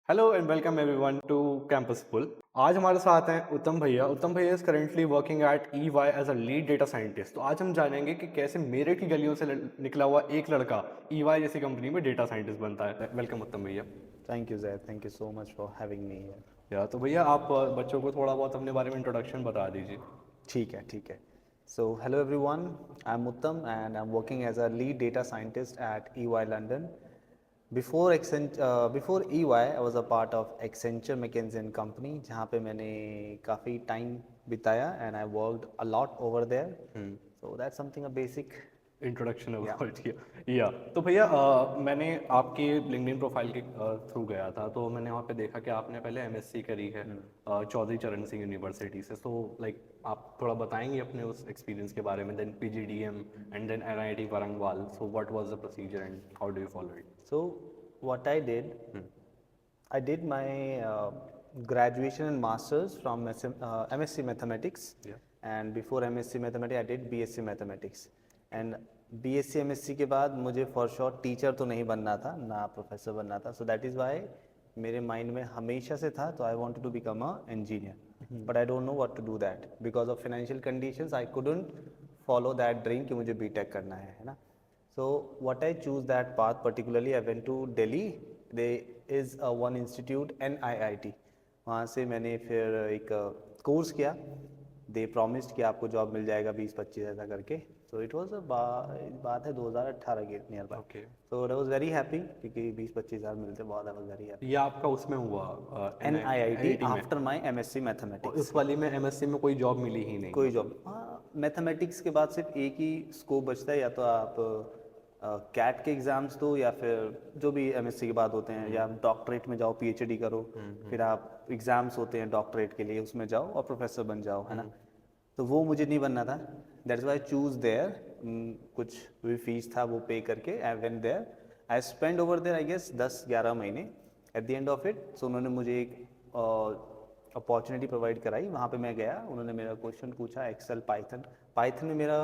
Hello and welcome everyone to campus pool. आज हमारे साथ हैं उत्तम भैया। उत्तम भैया is currently working at EY as a lead data scientist. तो आज हम जानेंगे कि कैसे मेरठ की गलियों से निकला हुआ एक लड़का EY जैसी कंपनी में डेटा साइंटिस्ट बनता है। वेलकम उत्तम भैया। Thank you, Zed. Thank you so much for having me here. या तो भैया आप बच्चों को थोड़ा बहुत अपने बारे में इंट्रोडक्शन बता दीजिए। ठीक है. So, hello everyone. I'm Uttam and I'm working as a lead data scientist at EY London. Before EY, I was a part of Accenture McKinsey and Company, जहाँ पे मैंने काफ़ी टाइम बिताया and I worked a lot over there. So that's something a basic. Introduction Yeah. About या तो भैया मैंने आपके लिंक्डइन प्रोफाइल के थ्रू गया था, तो मैंने वहाँ पे देखा कि आपने पहले MSc करी है चौधरी चरण सिंह यूनिवर्सिटी से। सो लाइक आप थोड़ा बताएंगे अपने उस एक्सपीरियंस के बारे में, then PGDM and then NIT Warangal. So what was the procedure and how do you follow it? So what I did my graduation and masters from MSc Mathematics, या and before MSc Mathematics I did BSc Mathematics. And BSc MSc के बाद मुझे for sure teacher तो नहीं बनना था, ना professor बनना था, सो दैट इज़ वाई मेरे माइंड में हमेशा से था, तो I wanted to become a engineer, but I don't know what to do that because of financial conditions I couldn't follow that dream कि मुझे बीटेक करना है ना. So what I choose that path particularly, I went to Delhi. There is a one institute NIIT. वहाँ से मैंने फिर एक कोर्स किया. दे प्रॉमिस्ड कि आपको जॉब मिल जाएगा 20-25 ऐसा करके. सो इट वॉज बात है 2018 के near by. Okay. So I was very happy क्योंकि 20-25 हज़ार मिलते बहुत. आई वॉज वेरी हैप्पी. ये आपका उसमें हुआ NIIT NIT में, आफ्टर माई MSc और मैथमेटिक्स. उस वाली में MSc में कोई जॉब मिली ही नहीं कोई मतलब? जॉब, हाँ, मैथमेटिक्स के बाद सिर्फ एक ही स्कोप बचता है, या तो आप कैट के एग्ज़ाम्स दो, या फिर जो भी MSc के बाद होते हैं, या डॉक्टरेट में जाओ, PhD करो, फिर आप एग्ज़ाम्स होते हैं डॉक्टरेट के लिए, उसमें जाओ और प्रोफेसर बन जाओ, है ना. तो वो मुझे नहीं बनना था. That's why choose there. कुछ भी फीस था वो पे करके I went there. I spend over there I guess 10-11 महीने. At the end of it, so उन्होंने मुझे एक अपॉर्चुनिटी प्रोवाइड कराई. वहाँ पे मैं गया, उन्होंने मेरा क्वेश्चन पूछा एक्सेल पाइथन. पाइथन में मेरा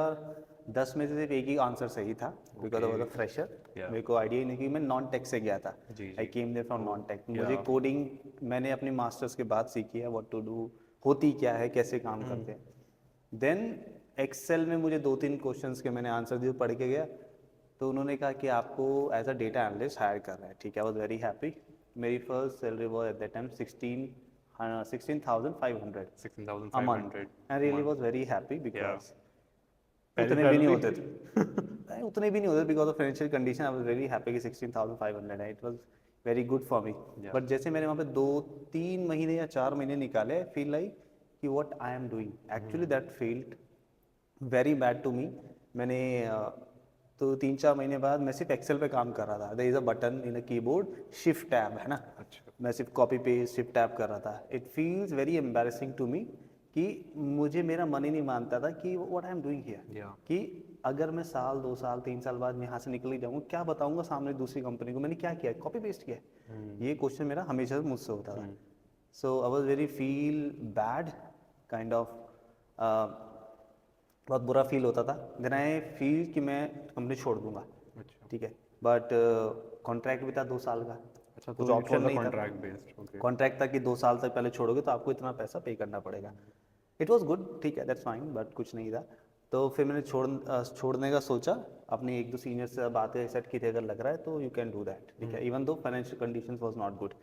10 में से सिर्फ एक ही आंसर सही था because I was a fresher. Yeah. मेरे को आइडिया ही नहीं कि मैं नॉन टेक से गया था. जी आई जी। Came there from non tech. मुझे Yeah. कोडिंग मैंने अपने मास्टर्स के बाद सीखी है, व्हाट टू डू, होती क्या है, कैसे काम करते हैं. देन एक्सेल में मुझे 2-3 क्वेश्चंस के मैंने आंसर दिए, पढ़ के गया, तो उन्होंने कहा कि आपको as a data analyst hire कर रहे हैं. ठीक है, आई वॉज वेरी हैप्पी. मेरी first salary was at that time 16,500 a month. 16,500 I really month. was very happy Yeah. because पहली उतने भी नहीं सैलरी। होते थे. नहीं, उतने भी नहीं होते because of financial condition. I was very happy कि 16,500 है. It was very good for me. Yeah. But जैसे मैंने वहाँ पे 2-3 महीने या 4 महीने निकाले, आई फील लाइक कि what I am doing actually that field very bad to me. मैंने तो 3-4 महीने बाद मैं सिर्फ एक्सेल पे काम कर रहा था. There is a button in a keyboard, shift tab, है ना. अच्छा। मैं सिर्फ कॉपी पेस्ट शिफ्ट टैब कर रहा था. It feels very embarrassing to me कि मुझे मेरा मन ही नहीं मानता था कि what I am doing here. Yeah. कि अगर मैं साल 2 साल 3 साल बाद यहाँ से निकल ही जाऊँगा, क्या बताऊँगा सामने दूसरी कंपनी को मैंने क्या किया, कॉपी पेस्ट किया. ये क्वेश्चन मेरा हमेशा से मुझसे होता था. So I was very feel bad kind of. बहुत बुरा फील होता था. देन आई फील कि मैं कंपनी छोड़ दूंगा. अच्छा। ठीक है, बट कॉन्ट्रैक्ट भी था 2 साल का. अच्छा, कुछ तो इट ऑप्शन वाज अ नहीं था. Contract based. ओके। कॉन्ट्रैक्ट था कि 2 साल तक पहले छोड़ोगे तो आपको इतना पैसा पे करना पड़ेगा. इट वॉज गुड, ठीक है, दैट्स फाइन, बट कुछ नहीं था. तो फिर मैंने छोड़ने का सोचा. अपने 1-2 सीनियर से बातें सेट की थी, अगर लग रहा है तो यू कैन डू दैट. ठीक है, even though financial conditions was not good,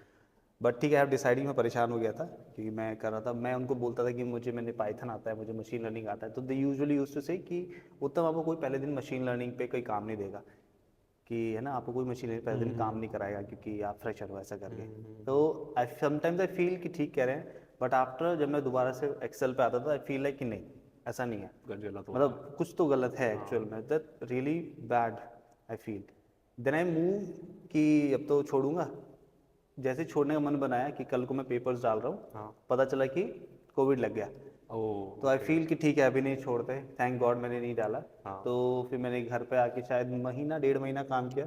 but ठीक है, आप डिसाइडिंग में परेशान हो गया था क्योंकि मैं कर रहा था. मैं उनको बोलता था कि मैंने पाइथन आता है, मुझे मशीन लर्निंग आता है. तो दे यूजुअली यूज्ड टू से कि उत्तम आपको कोई पहले दिन मशीन लर्निंग पे कोई काम नहीं देगा, कि है ना, आपको कोई मशीन लर्निंग पहले दिन काम नहीं कराएगा क्योंकि आप फ्रेशर हो, ऐसा करके. तो आई समटाइम्स आई फील कि ठीक कह रहे हैं, बट आफ्टर जब मैं दोबारा से एक्सेल पे आता था, आई फील लाइक कि नहीं, ऐसा नहीं है, गलत होता मतलब कुछ तो गलत है एक्चुअल में. That really bad I feel. Then I move कि अब तो छोड़ूंगा. जैसे छोड़ने का मन बनाया कि कल को मैं पेपर्स डाल रहा हूँ, हाँ। पता चला कि कोविड लग गया. ओह। तो आई फील कि ठीक है, अभी नहीं छोड़ते, थैंक गॉड मैंने नहीं डाला. हाँ। तो फिर मैंने घर पे आके शायद महीना 1.5 महीना काम किया.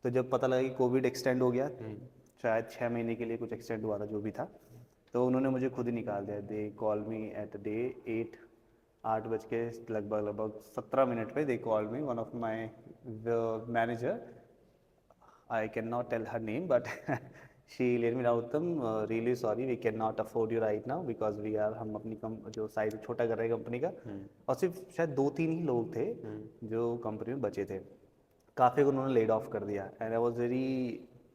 तो जब पता लगा कि कोविड एक्सटेंड हो गया, शायद 6 महीने के लिए कुछ एक्सटेंड हुआ था जो भी था, तो उन्होंने मुझे खुद ही निकाल दिया. They call me at day 8 बज के लगभग 17 मिनट पे. They call me one of my manager. I cannot tell her name, but she let me doubt them really sorry we cannot afford you right now because we are हम अपनी जो size छोटा कर रहे हैं company का और सिर्फ शायद 2-3 ही लोग थे जो कंपनी में बचे थे, काफ़ी को उन्होंने लेड ऑफ कर दिया and I was very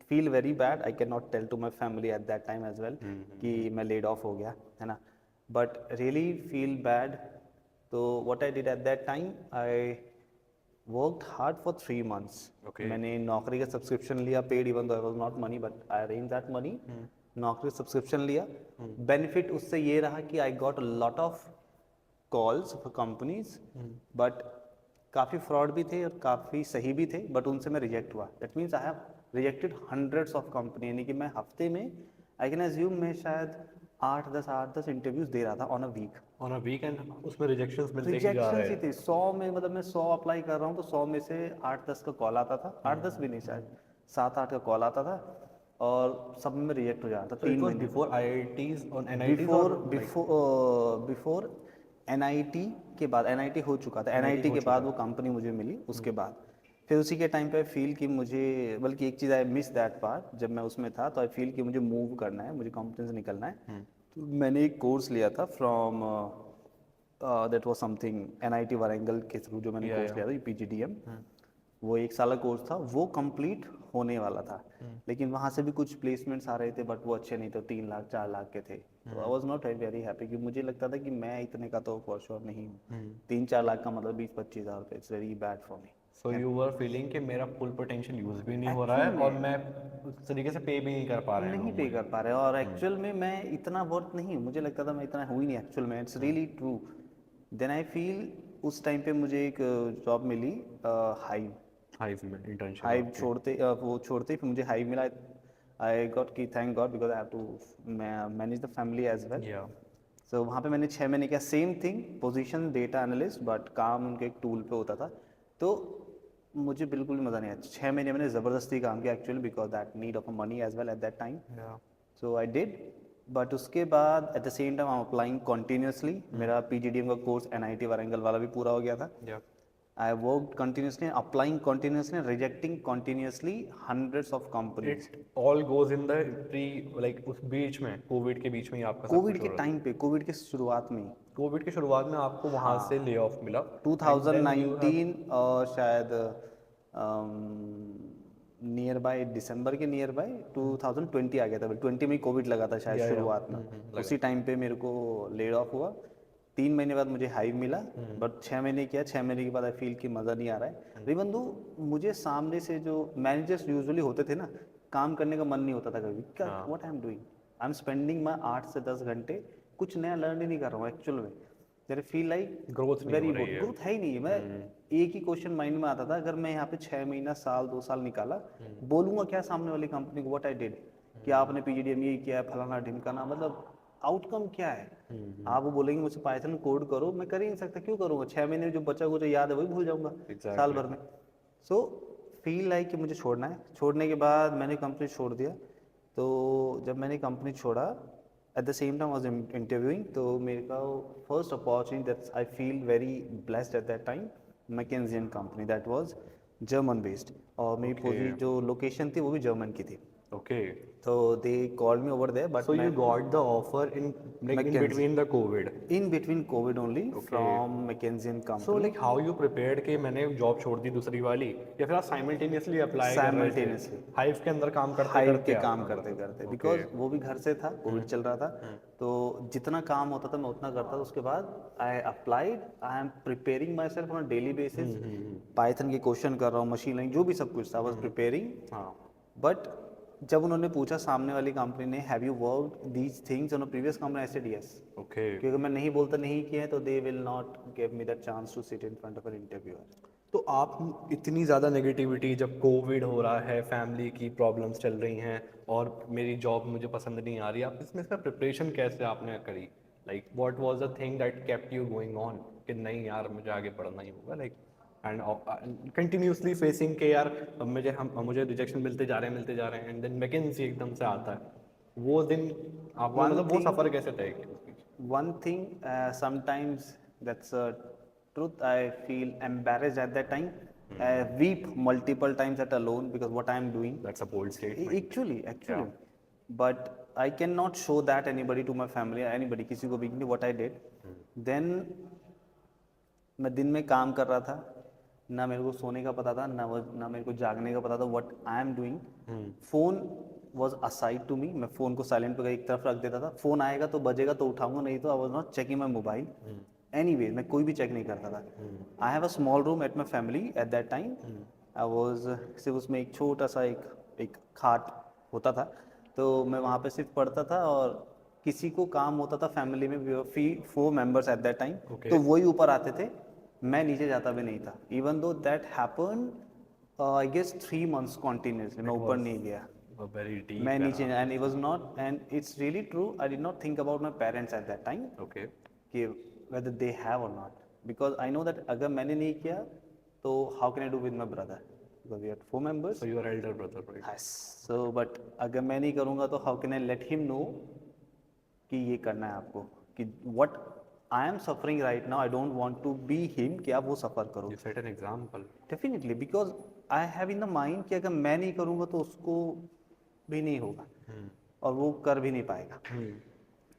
feel very bad. I can not tell to my family at that time as well कि मैं लेड ऑफ हो गया है ना, बट रियली फील बैड. तो what I did at that time, I worked hard for 3 months. Okay. मैंने नौकरी का सब्सक्रिप्शन लिया, paid even though I was not money but I arrange that money. नौकरी सब्सक्रिप्शन लिया. बेनिफिट उससे ये रहा कि आई got a lot of calls for companies, but काफ़ी फ्रॉड भी थे और काफ़ी सही भी थे, बट उनसे मैं रिजेक्ट हुआ. That means I have rejected hundreds of company, यानी कि मैं हफ्ते में आई कैन एज्यूम मैं शायद 8-10 इंटरव्यूज दे रहा था on a week. On a weekend उसमें रिजेक्शंस मिलते ही जा रिजेक्शन रहे ही हैं. थे 100 में, मतलब मैं 100 अप्लाई कर रहा हूँ तो 100 में से 8-10 का कॉल आता था. 8-10 भी नहीं, शायद 7-8 का कॉल आता था और सब में रिजेक्ट हो जाता था. So it 3 was महीने before IITs on NITs before or like before NIT के बाद. NIT हो चुका था, NIT के बाद वो कंपनी मुझे मिली. उसके बाद फिर उसी के टाइम पे फील कि मुझे, बल्कि एक चीज़ आई मिस दैट पार्ट, जब मैं उसमें था तो आई फील कि मुझे मूव करना है, मुझे कंपनी से निकलना है. तो मैंने एक कोर्स लिया था from that was something NIT Warangal के थ्रू. जो मैंने कोर्स लिया था PGDM, वो 1 साल का कोर्स था, वो कंप्लीट होने वाला था. लेकिन वहाँ से भी कुछ प्लेसमेंट्स आ रहे थे बट वो अच्छे नहीं थे, 3 लाख 4 लाख के थे. तो I was not very happy कि मुझे लगता था कि मैं इतने का तो फॉर श्योर नहीं हूँ. 3-4 लाख का मतलब 20-25 हज़ार रुपये, it's very bad for me. so you were feeling कि मेरा फुल पोटेंशियल यूज भी नहीं हो रहा है और मैं उस तरीके से पे भी नहीं कर पा रहे हैं नहीं पे कर पा रहे, और एक्चुअल में मैं इतना वर्थ नहीं हूँ. मुझे लगता था मैं इतना हुई नहीं एक्चुअल में. It's really true. Then I feel उस टाइम पे मुझे एक जॉब मिली हाइव. हाइव में इंटर्नशिप. हाइव छोड़ते वो छोड़ते फिर मुझे हाइव मिला. आई गॉट की thank God because I have to manage the family as well. या सो वहाँ पे मैंने 6 महीने किया. Same thing, position data analyst, but काम उनके एक टूल पे होता था. तो मुझे बिल्कुल मज़ा नहीं आया. 6 महीने मैंने ज़बरदस्ती काम किया actually because that need of money as well at that time. So I did, but उसके बाद at the same time I am applying continuously. मेरा PGDM का कोर्स NIT वारंगल वाला भी पूरा हो गया था. या I worked continuously, applying continuously, and rejecting continuously hundreds of companies. It all goes in the pre like उस बीच में कोविड के बीच में ही आपका सब कोविड के टाइम पे, कोविड के शुरुआत में, कोविड की शुरुआत में आपको वहां से ले ऑफ मिला. 2019 और शायद नियर बाय दिसंबर के नियर बाय 2020 आ गया था. 20 में कोविड लगा था शायद शुरुआत में. उसी टाइम पे मेरे को लेड ऑफ हुआ. 3 महीने बाद मुझे हाइव मिला, बट 6 महीने किया. 6 महीने के बाद आई फील कि मज़ा नहीं आ रहा है. इवन दो मुझे सामने से जो मैनेजर्स यूजुअली होते थे ना, काम करने का मन नहीं होता था कभी. क्या what I am doing, I am spending my 8 से 10 घंटे, कुछ नया लर्न ही नहीं कर रहा हूँ एक्चुअल में. There feel like growth very good, growth है ही नहीं. मैं एक ही क्वेश्चन माइंड में आता था, अगर मैं यहाँ पे 6 महीना, साल, 2 साल निकाला, बोलूँगा क्या सामने वाली कंपनी को व्हाट आई डिड, कि आपने PGDM ये किया है, फलाना ढिमकाना, मतलब आउटकम क्या है. आप वो बोलेंगे मुझे पाइथन कोड करो, मैं कर ही नहीं सकता. क्यों करूँगा? 6 महीने में जो बचा कुछ याद है वही भूल जाऊँगा साल भर में. सो फील लाइक कि मुझे छोड़ना है. छोड़ने के बाद मैंने कंपनी छोड़ दिया. तो जब मैंने कंपनी छोड़ा, at the same time was interviewing, तो मेरे का first opportunity that I feel very blessed at that time, मैकेंजियन company that was German based. और मेरी पूरी जो लोकेशन थी वो भी जर्मन की थी. ओके. तो they called me over there, but So you got the offer in like in between the COVID. in between COVID only from McKinsey company. So like how you prepared कि मैंने job छोड़ दी दूसरी वाली, या फिर आप simultaneously apply कर रहे थे Simultaneously. हाइव के अंदर काम करते हाइव करते के काम करते करते, बिकॉज वो भी घर से था, कोविड चल रहा था. तो जितना काम होता था मैं उतना करता था. उसके बाद I applied, I am preparing my self on daily basis. Python के क्वेश्चन कर रहा हूँ, मशीन लर्निंग, जो भी सब कुछ था, वाज प्रिपेयरिंग. हाँ. बट जब उन्होंने पूछा सामने वाली कंपनी ने, have you worked these things on a previous company, I said yes. Okay. क्योंकि मैं नहीं बोलता नहीं किए हैं तो they will not give me that chance to sit in front of an interviewer. तो आप इतनी ज़्यादा नेगेटिविटी, जब कोविड हो रहा है, फैमिली की प्रॉब्लम्स चल रही हैं और मेरी जॉब मुझे पसंद नहीं आ रही, आप इसमें इसका प्रिपरेशन कैसे आपने करी? Like what was the thing that kept you going on कि नहीं यार मुझे आगे पढ़ना ही होगा, लाइक एंड कंटिन्यूसली फेसिंग के यार मुझे रिजेक्शन मिलते जा रहे हैं एंड देन मैकेंजी एकदम से आता है. वो दिन आप मतलब वो सफ़र कैसे तय किया? One thing, sometimes that's a truth. I feel embarrassed at that time. I weep multiple times at alone because what I am doing. That's a bold statement. Actually, but I cannot show that anybody to my family or anybody, किसी को भी, what I did. Then मैं दिन में काम कर रहा था, ना मेरे को सोने का पता था, ना मेरे को जागने का पता था what I am doing. Phone was aside to me. मैं फोन को साइलेंट पे एक तरफ रख देता था. फोन आएगा तो बजेगा तो उठाऊंगा, नहीं तो I was not checking my mobile. Anyway, मैं कोई भी चेक नहीं करता था. I have a small room at my family at that time. I was सिर्फ उसमें एक छोटा सा एक खाट होता था, तो मैं वहाँ पे सिर्फ पढ़ता था, और किसी को काम होता था फैमिली में, we 4 members at that time, तो वही ऊपर आते थे, मैं नीचे जाता भी नहीं था. Even though that happen I guess 3 months continuously मैं ऊपर नहीं गया, very deep मैं era. नीचे, and it was not, and it's really true, I did not think about my parents at that time Okay. कि whether they have or not, because I know that अगर मैंने नहीं किया तो how can I do with my brother, because we had 4 members. So your elder brother, right? Yes. So but अगर मैं नहीं करूँगा तो how can I let him know कि ये करना है आपको, कि what I am suffering right now, I don't want to be him कि आप वो सफ़र करो. You set an example. Definitely, because I have in the mind कि अगर मैं नहीं करूँगा तो उसको भी नहीं होगा, और वो कर भी नहीं पाएगा,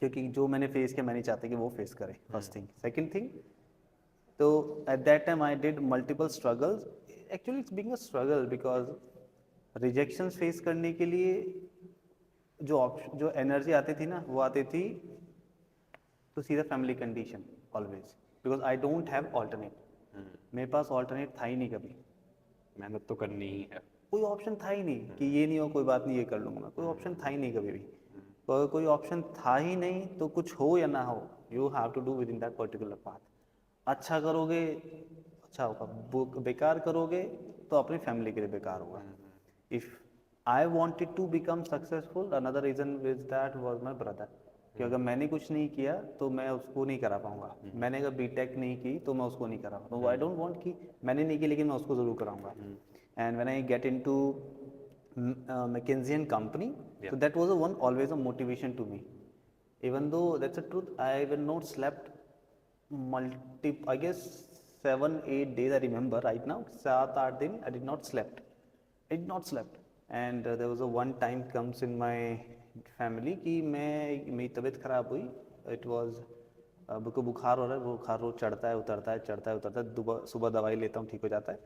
क्योंकि जो मैंने फेस किया मैं नहीं चाहता कि वो फेस करे. First thing. सेकंड थिंग, तो eight that time I did multiple struggles. Actually it's being a struggle, because rejections face करने के लिए जो एनर्जी आती थी ना, वो आती थी to see the family condition always, because I don't have alternate. मेरे पास ऑल्टरनेट था ही नहीं कभी, मेहनत तो करनी ही है. कोई ऑप्शन था ही नहीं कि ये नहीं हो कोई बात नहीं ये कर लूँगा मैं, कोई ऑप्शन था ही नहीं कभी भी. तो कोई ऑप्शन था ही नहीं, तो कुछ हो या ना हो, you have to do with in that particular path. अच्छा करोगे अच्छा होगा, बेकार करोगे तो अपनी फैमिली के लिए बेकार होगा. If I wanted to become successful, another reason with that was my brother, कि अगर मैंने कुछ नहीं किया तो मैं उसको नहीं करा पाऊंगा. मैंने अगर बीटेक नहीं की तो मैं उसको नहीं करा पाऊंगा. आई डोंट वांट कि मैंने नहीं की लेकिन मैं उसको ज़रूर कराऊंगा. And when I get into McKinsey & Company, so that was always a motivation to me. Even though that's the truth, I have not slept I guess 7-8 days I remember right now. 7-8 दिन I did not slept. I did not slept. And there was a one time comes in my family कि मेरी तबीयत खराब हुई. It was को बुखार हो रहा है, वो बुखार रोज चढ़ता है उतरता है, चढ़ता है उतरता है. सुबह दवाई लेता हूँ ठीक हो जाता है.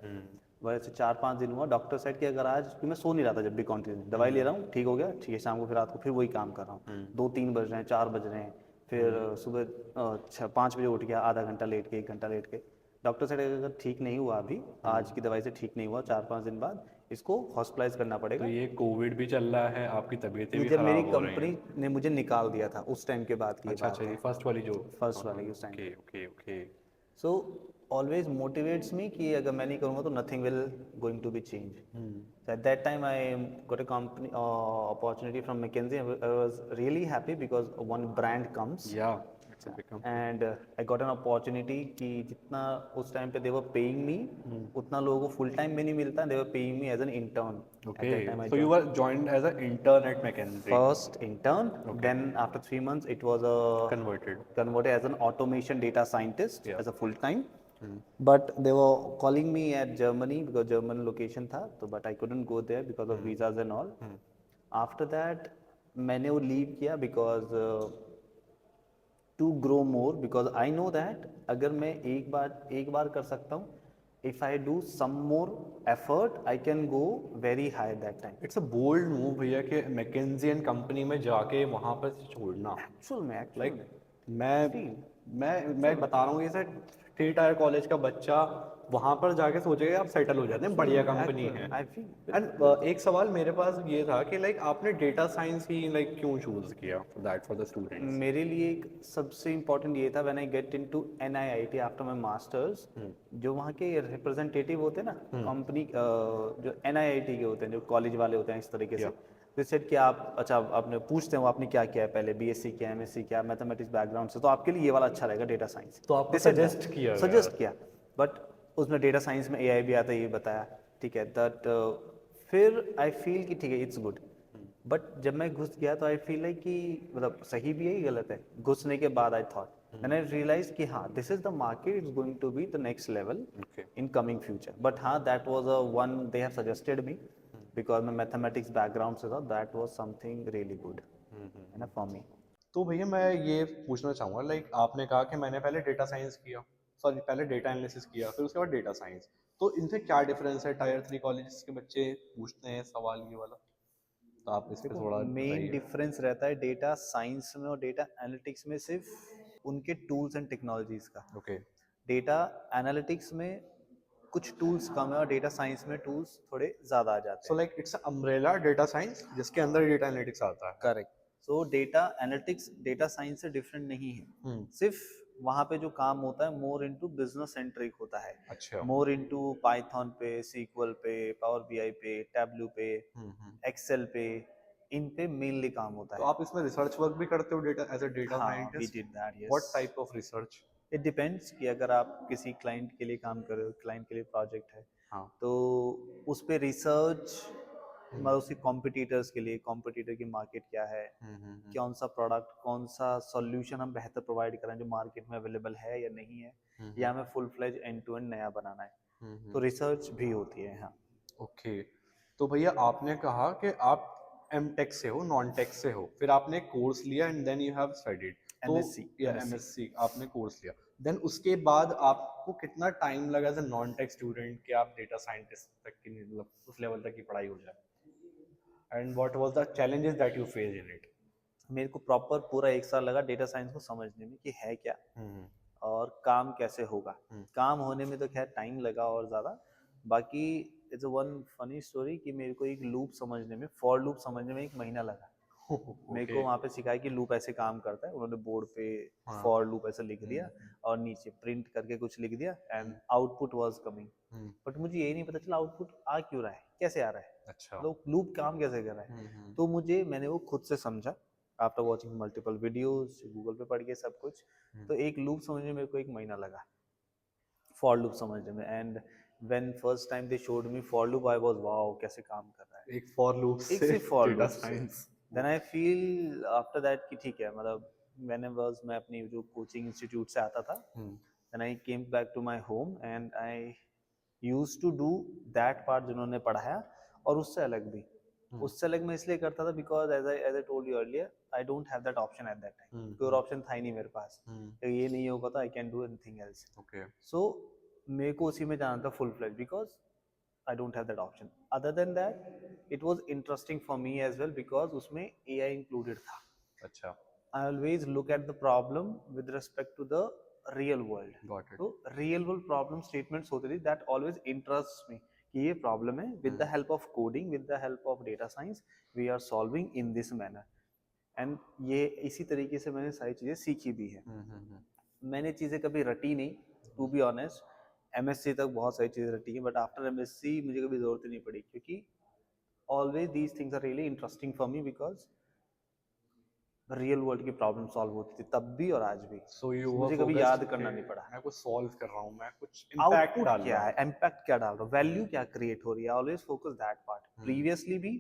वैसे 4-5 दिन हुआ. डॉक्टर सेड कि अगर आज, मैं सो नहीं रहा था जब भी कंटिन्यू दवाई ले रहा हूँ, ठीक हो गया, ठीक है, शाम को फिर रात को फिर वही काम कर रहा हूँ. 2-3 बज रहे हैं, 4 बज रहे हैं, फिर सुबह 5 बजे उठ गया, आधा घंटा लेट के 1 घंटा लेट के. डॉक्टर सेड अगर ठीक नहीं हुआ अभी, आज की दवाई से ठीक नहीं हुआ, 4-5 दिन बाद इसको हॉस्पिटलाइज करना पड़ेगा. तो ये कोविड भी चल रहा है, आपकी तबीयत भी जब मेरी खराब हो रही है. कंपनी ने मुझे निकाल दिया था उस टाइम के बाद की अच्छा बात अच्छा, है. ये फर्स्ट वाली जो. फर्स्ट वाली उस time. Okay okay okay. So always motivates me कि अगर मैं नहीं करूँगा तो nothing will going to be change. At that time I got a company opportunity from McKinsey. I was really happy because one brand comes. Yeah it's a big and I got an opportunity कि जितना उस time पे दे were paying मी, उतना लोगों को full time में नहीं मिलता. They were paying me as an intern. Okay, so you were joined as an intern at McKinsey. First intern, then after 3 months it was converted as an automation data scientist, as a full time. But they were calling me at Germany because German location था, तो but I couldn't go there because of visas and all. After that मैंने वो leave किया because to grow more, because I know that अगर मैं एक बार कर सकता हूँ, if I do some more effort, I can go very high at that time. It's a bold move भैया कि McKinsey and Company में जाके वहाँ पर छोड़ना. Actual में Like मैं बता रहा हूँ, ये 3 टायर कॉलेज का बच्चा वहाँ पर जाके सोचेगा आप सेटल हो जाते हैं, बढ़िया कंपनी है. I feel. एंड एक सवाल मेरे पास ये था कि लाइक आपने डेटा साइंस ही लाइक क्यों चूज किया फॉर द स्टूडेंट्स? मेरे लिए एक सबसे इम्पोर्टेंट ये था, when I get into NIIT after my masters, जो वहाँ के रिप्रेजेंटेटिव होते हैं ना कंपनी, जो NIIT के होते हैं, जो कॉलेज वाले होते हैं इस तरीके से, तो सेट कि आप अच्छा आपने पूछते हैं वो आपने क्या किया है पहले, BSc किया, MSc किया, मैथमेटिक्स बैकग्राउंड से, तो आपके लिए ये वाला अच्छा रहेगा डेटा साइंस. तो आपने सजेस्ट किया. बट उसमें डेटा साइंस में AI भी आता है, ये बताया, ठीक है. दैट फिर आई फील कि ठीक है इट्स गुड. बट जब मैं घुस गया तो आई फील लाइक कि मतलब सही भी है कि गलत है. घुसने के बाद I thought and I realise कि हाँ this is the market, it's going to be the next level in coming future. But हाँ that was a one they have suggested me because मैं मैथमेटिक्स बैकग्राउंड से था, that was something really good है ना for me. तो भैया मैं ये पूछना चाहूँगा, लाइक आपने कहा कि मैंने पहले डेटा साइंस किया, सॉरी पहले डेटा एनालिसिस किया, फिर उसके बाद डेटा साइंस, तो इनसे क्या डिफरेंस है? टायर 3 कॉलेज के बच्चे पूछते हैं सवाल ये वाला, तो आप इस पे देखो थोड़ा मेन बताइए। डिफरेंस रहता है डेटा साइंस में और डेटा एनालिटिक्स में सिर्फ उनके टूल्स एंड टेक्नोलॉजीज का। ओके। डेटा एनालिटिक्स में कुछ टूल्स कम है और डेटा साइंस में टूल्स थोड़े ज़्यादा आ जाते सो हैं। Like it's umbrella data science जिसके अंदर डेटा एनालिटिक्स आता है। करेक्ट। सो डेटा एनालिटिक्स डेटा साइंस से डिफरेंट नहीं है, सिर्फ वहाँ पे जो काम होता है मोर इनटू बिजनेस सेंट्रिक होता है, अच्छा। मोर इनटू पाइथन पे, सीक्वल पे, पावर बीआई पे, टैबलू पे, एक्सेल पे, इन पे मेनली काम होता तो है। आप इसमें रिसर्च वर्क भी करते हो डेटा एज अ डेटा हाँ we scientist? Did that, what yes. Type of research? It depends कि अगर आप किसी क्लाइंट के लिए काम कर रहे हो, क्लाइंट के लिए प्रोजेक्ट है, हाँ। तो उस पे रिसर्च मतलब उसके कॉम्पिटिटर्स के लिए, कॉम्पिटिटर की मार्केट क्या है, कौन सा प्रोडक्ट, कौन सा सॉल्यूशन हम बेहतर प्रोवाइड करें जो मार्केट में अवेलेबल है या नहीं है, या हमें full fledge end to end नया बनाना है, तो रिसर्च भी होती है। हाँ ओके। तो भैया आपने कहा कि आप एम टेक से हो, नॉन टेक से हो, फिर आपने कोर्स लिया and then you have studied, तो एमएससी या एमएससी एमएससी आपने कोर्स लिया, देन उसके बाद आपको कितना टाइम लगा as a non tech student कि आप डेटा साइंटिस्ट तक की, मतलब उस लेवल तक की पढ़ाई हो जाए, and what was the challenges that you face in it? मेरे को प्रॉपर पूरा 1 साल लगा डेटा साइंस को समझने में कि है क्या और काम कैसे होगा। काम होने में तो खैर टाइम लगा और ज़्यादा, बाकी इट्स वन फनी स्टोरी कि मेरे को एक लूप समझने में, फॉर लूप समझने में 1 महीना लगा। मेरे ओके। को वहाँ पे सिखाया कि लूप ऐसे काम करता है, उन्होंने बोर्ड पे हाँ। फॉर लूप ऐसे लिख दिया और नीचे प्रिंट करके कुछ लिख दिया and output was coming. But मुझे यही नहीं पता चला आउटपुट आ क्यों रहा है, कैसे आ रहा है, अच्छा। मतलब लूप काम कैसे कर रहा है। तो मैंने वो खुद से समझा after watching multiple videos, Google पे पढ़ के सब कुछ। तो एक लूप समझने में मेरे को 1 महीना लगा, फॉर लूप समझने में। And when first time they showed me for loop I was wow कैसे काम कर रहा है एक फॉर लूप एक से सिर्फ फॉर डेटा लूप से। Science. Then I feel after that कि ठीक है, मतलब मैं अपनी जो कोचिंग इंस्टीट्यूट से आता था, then I came back to my home and I used to do that part जिन्होंने पढ़ाया, और उससे अलग भी। उससे अलग मैं इसलिए करता था because as I told you earlier, I don't have that option at that time, कोई और ऑप्शन था ही नहीं मेरे पास। तो ये नहीं होगा तो I can do anything else. Okay. So मेरे को उसी में जाना था full fledge because I don't have that option. Other than that, it was interesting for me as well because उसमें AI included था। अच्छा। I always look at the problem with respect to the real world. Got it. तो real world problem statements होते थे that always interests me कि ये problem है, with the help of coding, with the help of data science, we are solving in this manner. And ये इसी तरीके से मैंने सारी चीज़ें सीखी भी है। मैंने चीज़ें कभी रटी नहीं, टू बी ऑनेस्ट। एमएससी तक बहुत सारी चीज़ें रटी हैं बट आफ्टर एमएससी मुझे कभी ज़रूरत ही नहीं पड़ी, क्योंकि always these things are really interesting for me because real world की प्रॉब्लम सॉल्व होती थी तब भी और आज भी। सो यू वर मुझे कभी फोकस्ड याद कि करना नहीं पड़ा मैं कुछ सॉल्व कर रहा हूँ, मैं कुछ इम्पैक्ट आउटपुट डाल क्या रहा है, हूँ। इम्पैक्ट क्या डाल रहा हूँ, वैल्यू क्या क्रिएट हो रही है, always focus that part. Previously भी,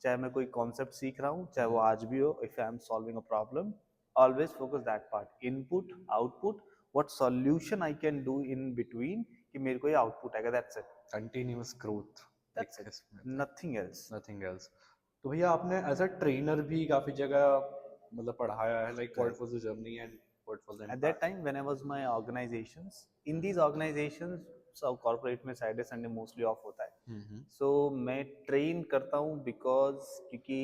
चाहे मैं कोई कॉन्सेप्ट सीख रहा हूँ, चाहे वो आज भी हो, if I am solving a problem, always focus that part, input output, what solution I can do in between कि मेरे को ये आउटपुट आएगा, that's it, continuous growth, that's it, nothing else. Nothing else. तो भैया आपने एज अ ट्रेनर भी काफी जगह मतलब पढ़ाया है, like what was the journey and what was the At that impact? time, when I was my organizations, in these organizations, सब corporate में Saturday Sunday mostly off होता है, so मैं train करता हूँ because क्योंकि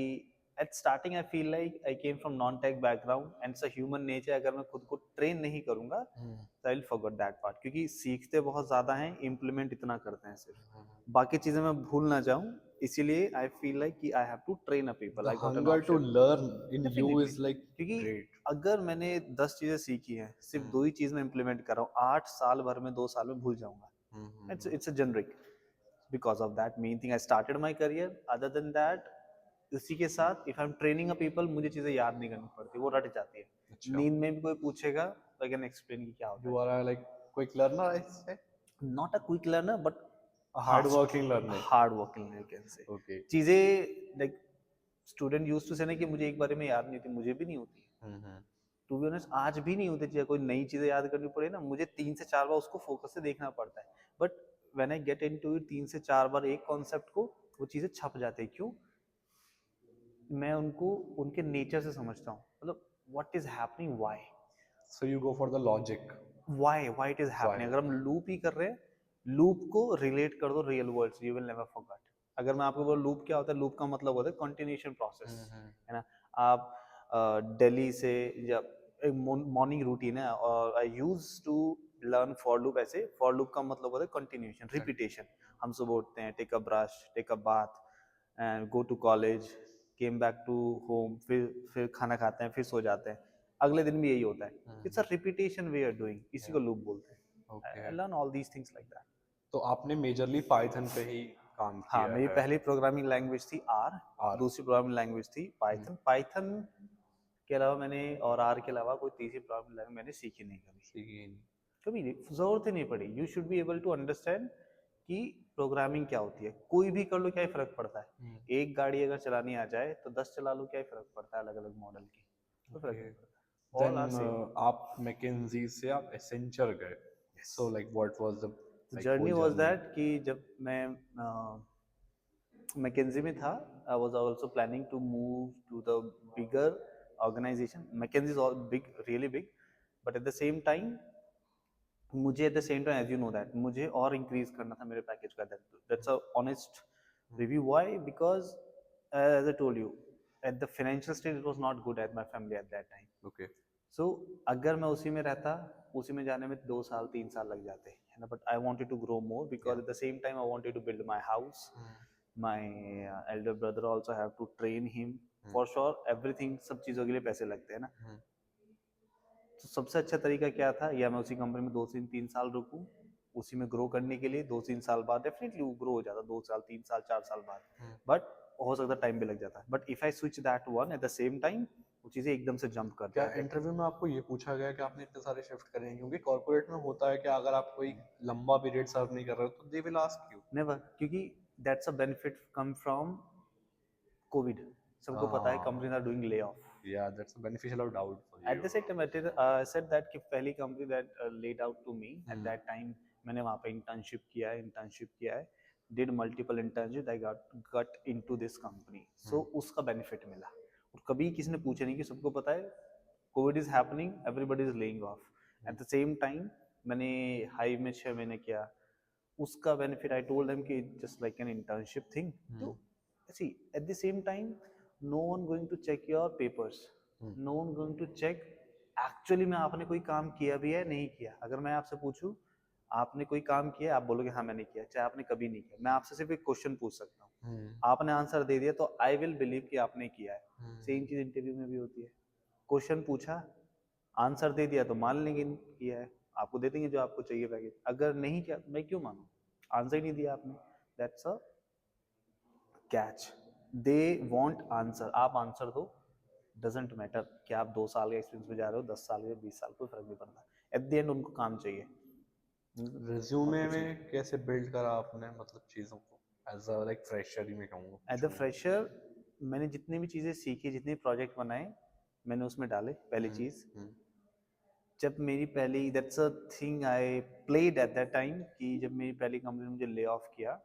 at starting I feel like I came from non-tech background and it's a human nature, अगर मैं खुद को train नहीं करूँगा तो I'll forget that part, क्योंकि सीखते बहुत ज़्यादा हैं, implement इतना करते हैं सिर्फ, बाकी चीज़ें मैं भूल ना जाऊँ, इसीलिए I feel like कि I have to train a people, The I got an hunger to option. learn in you Definitely. is like क्योंकि great. अगर मैंने 10 चीजें सीखी हैं, सिर्फ 2 ही चीज में इम्प्लीमेंट कर रहा हूँ, 8 साल भर में 2 साल में भूल जाऊंगा। It's a generic, because of that main thing I started my career. Other than that, उसी के साथ if I am training a people, मुझे चीजें याद नहीं करनी पड़ती, वो रट जाती है। अच्छा। नींद में भी कोई पूछेगा तो आई कैन एक्सप्लेन कि क्या होता You are a like quick learner, I say? है। Not a quick learner but A hard working learner. Hard working you can say. Okay. चीजें लाइक स्टूडेंट यूज्ड टू से ना कि मुझे एक बारे में याद नहीं होती, मुझे भी नहीं होती। टू बी ऑनेस्ट आज भी नहीं होती, चाहे कोई नई चीजें याद करनी पड़े ना, मुझे 3 से 4 बार उसको फोकस से देखना पड़ता है। But when I get into it, 3 से 4 बार एक कॉन्सेप्ट को वो चीज़ें छप जाती है। क्यों? मैं उनको उनके नेचर से समझता हूँ, मतलब what is happening, So you go for the logic. Why it is Why? Happening. अगर हम लूप ही कर रहे हैं, लूप को रिलेट कर दो रियल वर्ल्ड से, यू विल नेवर फॉरगेट। अगर मैं आपको बोलूं लूप क्या होता है, लूप का मतलब होता है कंटिन्यूएशन प्रोसेस, है ना। आप दिल्ली से, या एक मॉर्निंग रूटीन है, और I use to learn for loop ऐसे। फॉर लूप का मतलब होता है कंटिन्यूएशन, रिपीटेशन। हम सुबह उठते हैं, take a brush, take a bath, and go to college, came back to home, फिर खाना खाते हैं, फिर सो जाते हैं, अगले दिन भी यही होता है। It's a repetition we are doing, इसी को लूप बोलते हैं। Okay. I learn all these things like that. तो आपने मेजरली पाइथन पे ही काम हाँ, किया मेरी है। पहली प्रोग्रामिंग लैंग्वेज थी आर, R. दूसरी प्रोग्रामिंग लैंग्वेज थी पाइथन। पाइथन के अलावा मैंने, और आर के अलावा कोई तीसरी प्रोग्रामिंग लैंग्वेज मैंने सीखी नहीं कभी। सीखी नहीं। कभी नहीं, जरूरत ही नहीं पड़ी। You should be able to understand कि प्रोग्रामिंग क्या होती है। कोई भी कर लो, क्या ही फर्क पड़ता है। एक गाड़ी अगर चलानी आ जाए तो 10 चला लो, क्या ही फर्क पड़ता है अलग अलग मॉडल की, कोई फर्क नहीं पड़ता। All are then same. आप मैकेंजी से आप एसेंचर गए। So like what was the like journey whole was journey. That कि जब मैं मैकेंजी में था, I was also planning to move to the bigger organisation. McKinsey is all big, really big, but at the same time मुझे, at the same time, as you know that, मुझे और increase करना था मेरे package का। That's a honest review. Why? Because as I told you, at the financial stage it was not good at my family at that time. Okay. So अगर मैं उसी में रहता, उसी में जाने में 2 साल 3 साल लग जाते, है ना। But I wanted to grow more, because at the same time I wanted to build my house. My elder brother also have to train him for sure, everything, सब चीज़ों के लिए पैसे लगते हैं ना। तो सबसे अच्छा तरीका क्या था, या मैं उसी कंपनी में 2 3 साल रुकूं, उसी में ग्रो करने के लिए। 2 3 साल बाद डेफिनेटली वो ग्रो हो जाता, 2 साल 3 साल 4 साल बाद, बट हो सकता टाइम भी लग जाता। But if I switch that one eight the same time, वो चीज़ें एकदम से जंप कर क्या जाती है। इंटरव्यू में आपको ये पूछा गया कि आपने इतने सारे शिफ्ट करे हैं? क्योंकि कॉर्पोरेट में होता है कि अगर आप कोई लंबा पीरियड सर्व नहीं कर रहे हो तो they will ask you. Never, क्योंकि that's a benefit come from COVID. सबको पता है companies are doing lay off. Yeah that's a beneficial of doubt for at the you. Same time said that कि पहली company that led out to me at that time, मैंने वहाँ पे internship किया है, did multiple internship, I got into this company. So उसका benefit मिला। और कभी किसी ने पूछा नहीं, कि सबको पता है COVID is happening, everybody is laying off. At the same time मैंने हाइव में 6 महीने किया, उसका बेनिफिट आई टोल्ड देम कि just like an internship thing. तो see, at the same time, no one going to check your papers, no one going to check actually में आपने कोई काम किया भी है नहीं किया। अगर मैं आपसे पूछूं आपने कोई काम किया, आप बोलोगे हाँ मैंने किया, चाहे आपने कभी नहीं किया। मैं आपसे सिर्फ एक क्वेश्चन पूछ सकता हूँ, आपने आंसर दे दिया तो आई विल बिलीव कि आपने किया है। सेम चीज इंटरव्यू में भी होती है। क्वेश्चन पूछा, आंसर दे दिया तो मान लेंगे किया है, आपको दे देंगे जो आपको चाहिए पैकेज। अगर नहीं किया तो मैं क्यों मानूं, आंसर ही नहीं दिया आपने। That's a catch. They want answer, आप आंसर दो, डजेंट मैटर कि आप 2 साल के एक्सपीरियंस में जा रहे हो, 10 साल के, 20 साल, कोई फर्क नहीं पड़ता। एट द एंड उनको काम चाहिए। और रिज्यूमे कुछ नहीं। में कैसे बिल्ड करा आपने मतलब चीज़ों को एज अ लाइक फ्रेशर ही मैं कहूँगा एट द पूछूंगा। फ्रेशर मैंने जितनी भी चीज़ें सीखी, जितने प्रोजेक्ट बनाए, मैंने उसमें डाले। पहली चीज़, जब मेरी पहली, that's a thing I played at that time, कि जब मेरी पहली कंपनी ने मुझे ले ऑफ किया,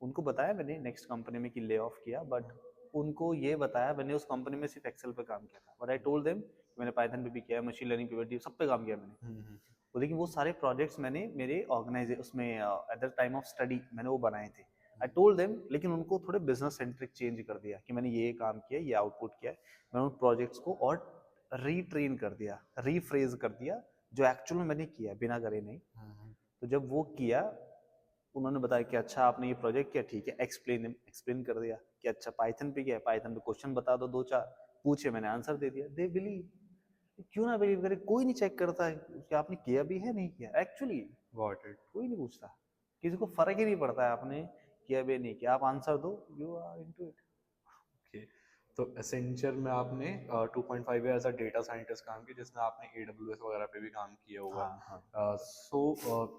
उनको बताया मैंने नेक्स्ट कंपनी में कि ले ऑफ किया, बट उनको ये बताया, मैंने उस कंपनी में सिर्फ एक्सेल पे काम किया था, बट आई टोल्ड देम मैंने पाइथन पे भी किया, मशीन लर्निंग पे भी, सब पे काम किया मैंने। वो लेकिन वो सारे प्रोजेक्ट्स मैंने मेरे ऑर्गेनाइज उसमें at the time of study मैंने वो बनाए थे। आई टोल्ड देम, लेकिन उनको थोड़े बिजनेस सेंट्रिक चेंज कर दिया कि मैंने ये काम किया, ये आउटपुट किया है। मैंने उन प्रोजेक्ट्स को और रीट्रेन कर दिया, रीफ्रेज कर दिया, जो एक्चुअल में मैंने किया बिना करे नहीं। तो जब वो किया, उन्होंने बताया कि अच्छा आपने ये प्रोजेक्ट किया, ठीक है, एक्सप्लेन कर दिया कि अच्छा पाइथन पे किया है, पाइथन पे क्वेश्चन बता दो, 2 4 पूछे, मैंने आंसर दे दिया। They believe. क्यों ना बिलीव करे, कोई नहीं चेक करता है कि आपने किया भी है नहीं किया। Actually got it. कोई नहीं पूछता, किसी को फर्क ही नहीं पड़ता है आपने किया भी नहीं किया, आप आंसर दो, you are into it. Okay. तो एसेंचर में आपने 2.5 year as a data scientist काम किया जिसमें आपने AWS वगैरह पे भी काम किया हुआ हाँ हाँ। है। सो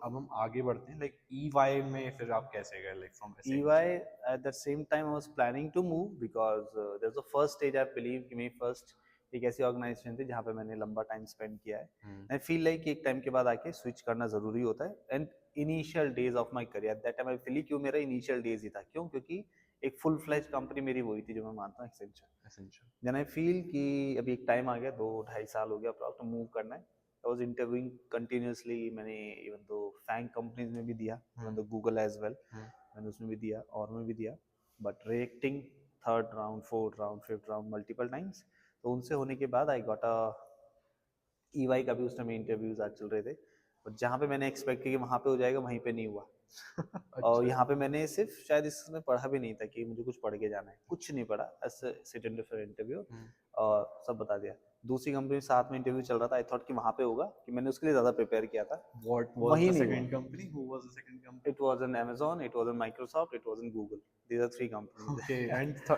अब हम आगे बढ़ते हैं लाइक EY में फिर आप कैसे गए like from EY, Accenture. at the same time I was planning to move, because there's a first stage I believe कि मेरी फर्स्ट एक ऐसी ऑर्गेनाइजेशन थी जहाँ पे मैंने लंबा टाइम स्पेंड किया है। आई फील लाइक एक टाइम के बाद आके स्विच करना जरूरी होता है। And initial days of my career, that time I feel, क्यों मेरा इनिशियल डेज ही था, क्यों? क्योंकि एक फुल फ्लैज कंपनी मेरी वही थी जो मैं मानता हूँ Accenture. Essential. Then I feel कि अभी एक टाइम आ गया, 2 ढाई साल हो गया अप्रॉक्स, मूव करना है। आई वाज इंटरव्यूइंग कंटिन्यूअसली, मैंने इवन तो फैंग कंपनीज में भी दिया, इवन तो गूगल एज वेल, मैंने उसमें भी दिया और में भी दिया, but reacting third round, fourth round, fifth round multiple times. तो उनसे होने के बाद आई गॉट अ ईवाई का भी उस टाइम इंटरव्यूज आज चल रहे थे, और जहाँ पे मैंने एक्सपेक्ट किया कि वहाँ पे हो जाएगा, वहीं पे नहीं हुआ। और अच्छा। यहाँ पे मैंने सिर्फ शायद इसमें पढ़ा भी नहीं था कि मुझे कुछ पढ़ के जाना है, कुछ नहीं पढ़ा, ऐसे सिट इन फॉर इंटरव्यू और सब बता दिया। दूसरी कंपनी में साथ में इंटरव्यू चल रहा था, आई थॉट कि वहाँ पे होगा, कि मैंने उसके लिए ज़्यादा प्रिपेयर किया था, What was वही the नहीं हुआ। second company? Who was the second company? It was an Amazon, it was an Microsoft, it was an Google, these are 3 companies. Okay,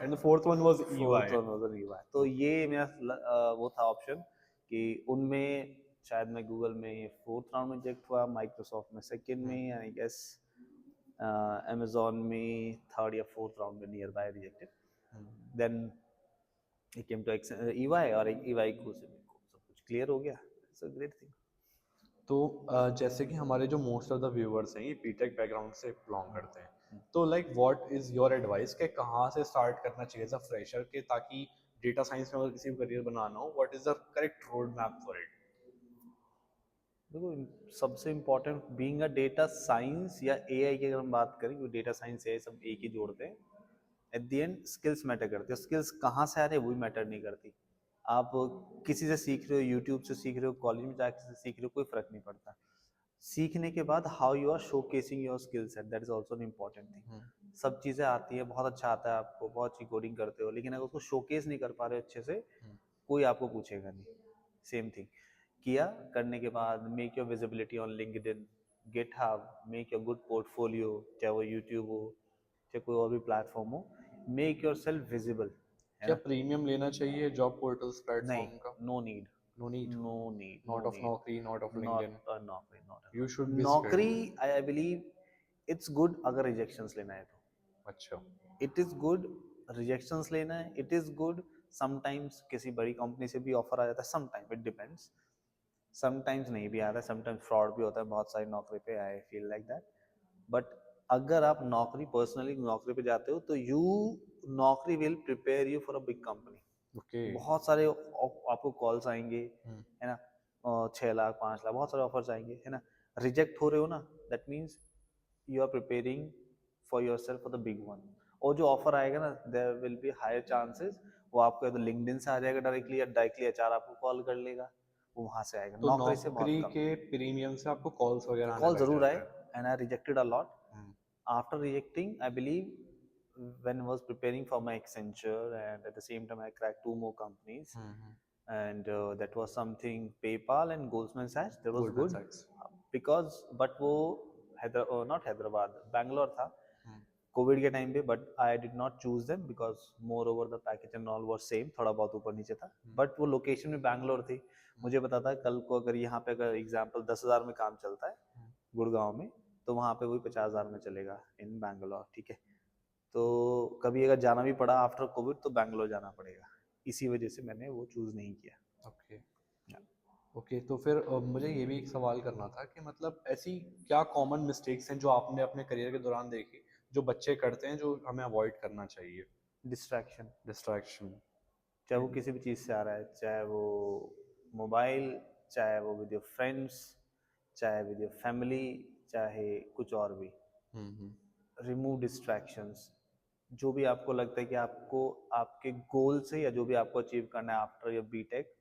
and the fourth one was fourth EY. One was EY. तो ये मेरा वो था option कि उनमें शायद मैं Google में फोर्थ राउंड में रिजेक्ट हुआ, माइक्रोसॉफ्ट में सेकंड में, आई गेस अमेजोन में थर्ड या फोर्थ राउंड में near by rejected. Then it came to EY, और EY को से मेरे को सब कुछ क्लियर हो गया। It's a great thing. तो जैसे कि हमारे जो मोस्ट ऑफ द व्यूअर्स हैं ये बीटेक बैकग्राउंड से बिलोंग करते हैं, तो like what is your advice कि कहाँ से स्टार्ट करना चाहिए एज अ फ्रेशर के, ताकि डेटा साइंस में अगर किसी को करियर बनाना हो, what is the correct road map for it? देखो, सबसे important being a data science या एआई की अगर हम बात करें, क्योंकि डेटा साइंस एआई सब एक ही जोड़ते हैं, eight the and skills matter करती है। स्किल्स कहाँ से आ रहे हैं वही मैटर नहीं करती। आप किसी से सीख रहे हो, यूट्यूब से सीख रहे हो, कॉलेज में जाके से सीख रहे हो, कोई फर्क नहीं पड़ता। सीखने के बाद how you are showcasing your skill set, that is also an important thing. सब चीज़ें आती हैं, बहुत अच्छा आता है आपको, बहुत अच्छी कोडिंग करते हो, लेकिन अगर उसको शोकेस नहीं कर पा रहे हो अच्छे से, कोई आपको पूछेगा नहीं। सेम थिंग किया करने के बाद, make your visibility on LinkedIn, GitHub, make your good portfolio, चाहे वो यूट्यूब हो, चाहे कोई और भी प्लेटफॉर्म हो, मेक योर सेल्फ विजिबल, है क्या ना। प्रीमियम लेना चाहिए जॉब पोर्टल्स नहीं, प्लेटफॉर्म का? No need, no need. No need, no not of need, Naukri, not of LinkedIn. Not a Naukri, not you a should be skilled. Naukri. I believe it's good अगर rejections लेना है तो, अच्छा। It is good. रिजेक्शंस लेना है, it is good. Sometimes किसी बड़ी company से भी ऑफर आ जाता है, समटाइम इट डिपेंड्स, समटाइम्स नहीं भी आता है, समटाइम्स फ्रॉड भी होता है बहुत सारी नौकरी पे, आई फील लाइक दैट। बट अगर आप नौकरी पर्सनली नौकरी पे जाते हो तो यू नौकरी will prepare you for a big company. Okay. बहुत सारे आपको कॉल्स आएंगे, है ना, 6 लाख 5 लाख बहुत सारे ऑफर्स आएंगे, है ना। रिजेक्ट हो रहे हो ना, that means you are preparing for yourself for the big one. और जो ऑफर आएगा ना, there will be higher chances वो आपको या तो लिंक्डइन से आ जाएगा डायरेक्टली, या डायरेक्टली एचआर आपको कॉल कर लेगा, वो वहां से आएगा, तो नौकरी से बहुत नौकरी कम। के प्रीमियम से आपको कॉल्स वगैरह आने कॉल लग जरूर आए, जाते हैं? And I rejected a lot. After rejecting, I believe when I was preparing for my Accenture, and at the same time I cracked 2 more companies, and that was something PayPal and Goldman Sachs. That was Goldman good सैक्स। because but वो not Hyderabad, Bangalore था Covid के time पे, but I did not choose them because more over the package and all was same, थोड़ा बहुत ऊपर नीचे था, but वो लोकेशन में बैंगलोर थी। मुझे पता था कल को अगर यहाँ पे अगर एग्जाम्पल 10,000 में काम चलता है गुड़गांव में, तो वहाँ पे वही 50,000 में चलेगा इन बैंगलोर, ठीक है। तो कभी अगर जाना भी पड़ा आफ्टर कोविड तो बैंगलोर जाना पड़ेगा, इसी वजह से मैंने वो चूज नहीं किया। ओके। ओके, तो फिर मुझे ये भी एक सवाल करना था कि मतलब ऐसी क्या कॉमन मिस्टेक्स हैं जो आपने अपने करियर के दौरान देखी, जो बच्चे करते हैं, जो हमें अवॉइड करना चाहिए? Distraction, distraction. चाहे वो किसी भी चीज़ से आ रहा है, चाहे वो मोबाइल, चाहे वो विद योर फ्रेंड्स, चाहे विद योर फैमिली, चाहे कुछ और भी। Remove distractions. जो भी आपको लगता है कि आपको आपके गोल से या जो भी आपको अचीव करना है after your BTech,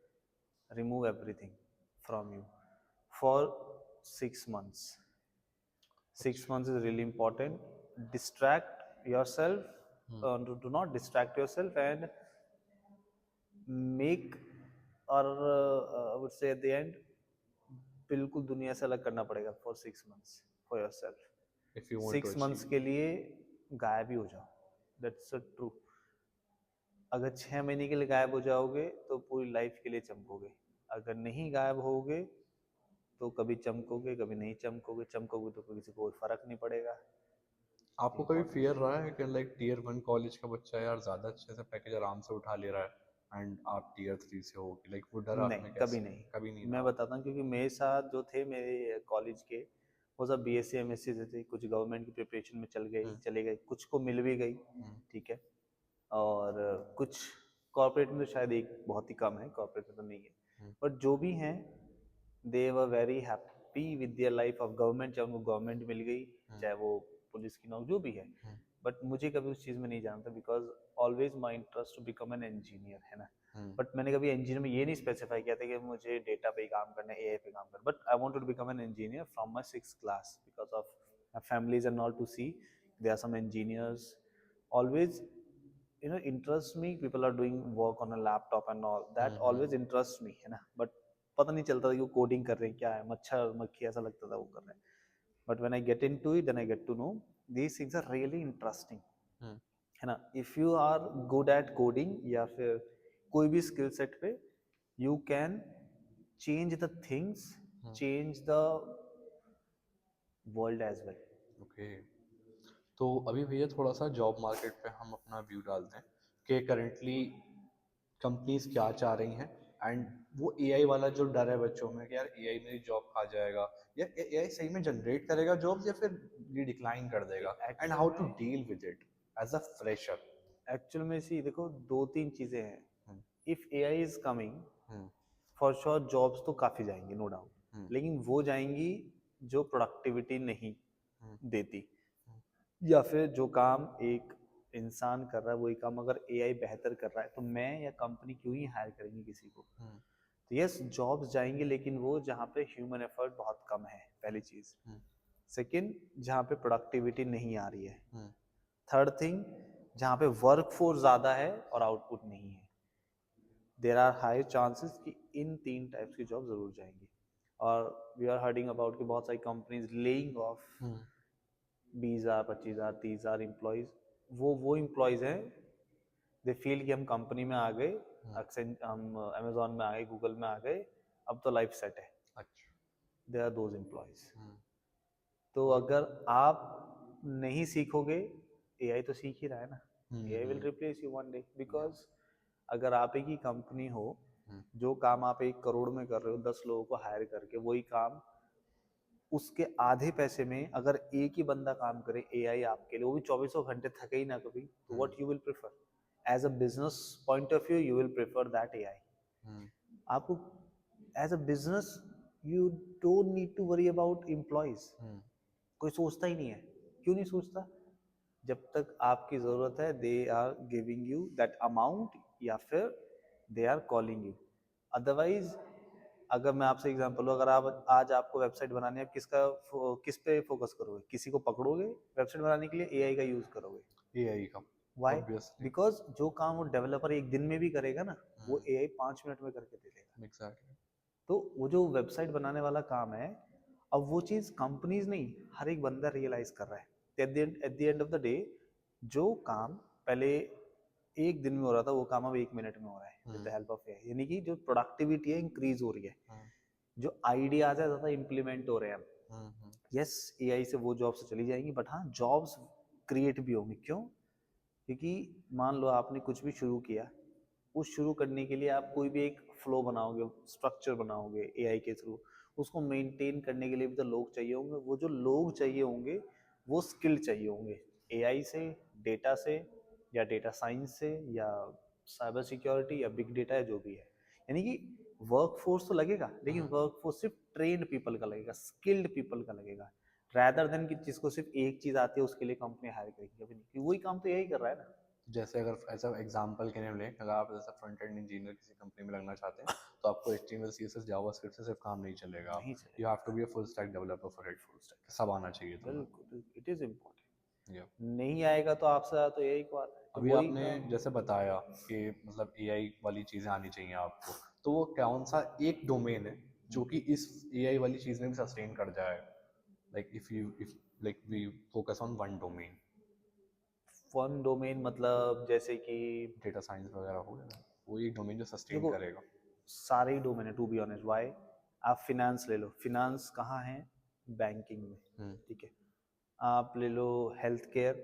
remove everything from you for 6 months। 6 months is really important. Distract yourself, do not distract yourself, and make, or I would say at the end, बिल्कुल दुनिया से अलग करना पड़ेगा for 6 months for yourself. If you want to 6 months achieve. के लिए गायब ही हो जाओ, दैट्स अ ट्रू। अगर 6 महीने के लिए गायब हो जाओगे तो पूरी लाइफ के लिए चमकोगे। अगर नहीं गायब होगे तो कभी चमकोगे, कभी नहीं चमकोगे, चमकोगे तो किसी को कोई फर्क नहीं पड़ेगा। आपको कभी फियर रहा है कि लाइक टीयर 1 कॉलेज का बच्चा यार ज़्यादा अच्छे से पैकेज आराम से उठा ले रहा है एंड आप टीयर 3 से हो, लाइक वो डर आप नहीं, में कभी कैसे? नहीं। कभी नहीं मैं रहा? बताता हूँ, क्योंकि मेरे साथ जो थे मेरे कॉलेज के, वो सब बीएससी एमएससी से थे, कुछ गवर्नमेंट की प्रिपरेशन में चले गए, कुछ को मिल भी गई, ठीक है, और कुछ कॉर्पोरेट में तो शायद एक बहुत ही कम है, कॉर्पोरेट में तो नहीं है, बट जो भी हैं they were very happy with their life of government, चाहे उनको गवर्नमेंट मिल गई, चाहे वो पुलिस की नौकरी जो भी है, बट मुझे कभी उस चीज़ में नहीं जानता, because always my interest to become an engineer, है ना। बट मैंने कभी इंजीनियर में ये नहीं स्पेसिफाई किया था कि मुझे डेटा पे काम करना है, एआई पे काम करना, but I wanted to become an engineer from my 6th class because of my families and all, to see there are some engineers always, you know, interests me, people are doing work on a laptop and all that, always interests me, है ना, but पता नहीं चलता था कि वो coding कर रहे हैं, क्या है, मच्छर मक्खी ऐसा लगता था वो कर रहे हैं, but when I get into it then I get to know these things are really interesting, है ना। if you are good at coding या फिर कोई भी स्किल सेट पे, you can change the things, change the world as well. Okay, तो अभी भैया थोड़ा सा जॉब मार्केट पे हम अपना व्यू डालते हैं कि करेंटली कंपनीज क्या चाह रही हैं, एंड वो एआई वाला जो डर है बच्चों में कि यार एआई मेरी जॉब खा जाएगा, या एआई सही में जनरेट करेगा जॉब्स या फिर ये डिक्लाइन कर देगा, and how to deal with it as a fresher. Actual में सी देखो, दो तीन चीजें हैं। If AI is coming, hmm for sure jobs तो काफी जाएंगी, नो डाउट, लेकिन वो जाएंगी जो प्रोडक्टिविटी नहीं देती, या फिर जो काम एक इंसान कर रहा है वही काम अगर एआई बेहतर कर रहा है, तो मैं या कंपनी क्यों ही हायर करेंगे किसी को। तो यस, जॉब्स जाएंगे, लेकिन वो जहाँ पे ह्यूमन एफर्ट बहुत कम है, पहली चीज। सेकंड, जहाँ पे प्रोडक्टिविटी नहीं आ रही है। थर्ड थिंग, जहाँ पे वर्क फोर्स ज्यादा है और आउटपुट नहीं है। देर आर हाई चांसेस कि इन तीन टाइप्स की जॉब जरूर जाएंगी। और वी आर हर्डिंग अबाउट कि बहुत सारी कंपनीज लेइंग ऑफ 20,000, 25,000, 30,000 एम्प्लॉयज। वो एम्प्लॉयज हैं, दे फील कि हम कंपनी में आ गए, हम अमेजोन में आ गए, गूगल में आ गए, अब तो लाइफ सेट है। अच्छा। They are those employees. तो अगर आप नहीं सीखोगे, एआई तो सीख ही रहा है ना, AI will replace you one day, because अगर आप एक ही कंपनी हो, जो काम आप 1 करोड़ में कर रहे हो 10 लोगों को हायर करके, वही काम उसके आधे पैसे में अगर एक ही बंदा काम करे एआई आपके लिए, वो भी 24 घंटे थके ही ना कभी, तो what you will prefer as a business point of view, you will prefer that AI. आपको as a business you don't need to worry about employees. कोई सोचता ही नहीं है। क्यों नहीं सोचता? जब तक आपकी जरूरत है, they are giving you that amount, या फिर they are calling you. Otherwise, अगर मैं आपसे एग्जांपल लूं, अगर आप आज आपको वेबसाइट बनानी है, किस पे फोकस करोगे? किसी को पकड़ोगे वेबसाइट बनाने के लिए, एआई का यूज करोगे। एआई का व्हाई? ऑब्वियसली। बिकॉज जो काम वो डेवलपर एक दिन में भी करेगा ना, वो एआई 5 मिनट में करके दे देगा। एग्जैक्टली। तो वो जो वेबसाइट बनाने वाला काम है, अब वो चीज़ कंपनीज नहीं, हर एक बंदा रियलाइज कर रहा है। Eight the end of the day, जो काम पहले एक दिन में हो रहा था, वो काम अब 1 मिनट में हो रहा है with the help of AI. यानी कि जो प्रोडक्टिविटी है इंक्रीज हो रही है, जो आइडियाज है ज़्यादा इम्प्लीमेंट हो रहे हैं अब। यस, एआई से वो जॉब्स चली जाएंगी, बट हाँ, जॉब्स क्रिएट भी होंगी। क्यों? क्योंकि मान लो आपने कुछ भी शुरू किया, उस शुरू करने के लिए आप कोई भी एक फ्लो बनाओगे, स्ट्रक्चर बनाओगे एआई के थ्रू, उसको मेंटेन करने के लिए भी तो लोग चाहिए होंगे। वो जो लोग चाहिए होंगे, वो स्किल चाहिए होंगे, एआई से, डेटा से, या डेटा साइंस से, या साइबर सिक्योरिटी, या बिग डेटा, या जो भी है। यानी कि वर्क फोर्स तो लगेगा, लेकिन वर्क फोर्स सिर्फ ट्रेन्ड पीपल का लगेगा, स्किल्ड पीपल का लगेगा, रैदर देन कि जिसको सिर्फ एक चीज आती है उसके लिए कंपनी हायर करेगी। कभी नहीं, क्योंकि वही काम तो यही कर रहा है ना। जैसे अगर ऐसा एग्जांपल के लिए लें, अगर आप जैसे फ्रंट एंड इंजीनियर किसी कंपनी में लगना चाहते हैं, तो आपको HTML CSS जावास्क्रिप्ट से सिर्फ काम नहीं चलेगा। नहीं यू चलेगा। Have to be a full stack developer for it. Full stack सब आना चाहिए तुम्हें। बिल्कुल, इट इज इम्पोर्टेंट। या नहीं आएगा तो आपसे ज़्यादा तो यही को आता है, तो अभी वही आपने काम। जैसे बताया कि मतलब एआई वाली चीज़ें आनी चाहिए आपको, तो वो कौन सा एक डोमेन है जो कि इस एआई वाली चीज़ में भी सस्टेन कर जाए? Like if like we focus on one domain. One domain मतलब जैसे कि, डेटा साइंस वगैरह हो गया, वो एक डोमेन जो सस्टेन देखो, करेगा। सारे ही डोमेन है टू बी ऑनेस्ट। वाई? आप फिनेंस ले लो, फिनेंस कहाँ है? बैंकिंग में, ठीक है। आप ले लो हेल्थ केयर,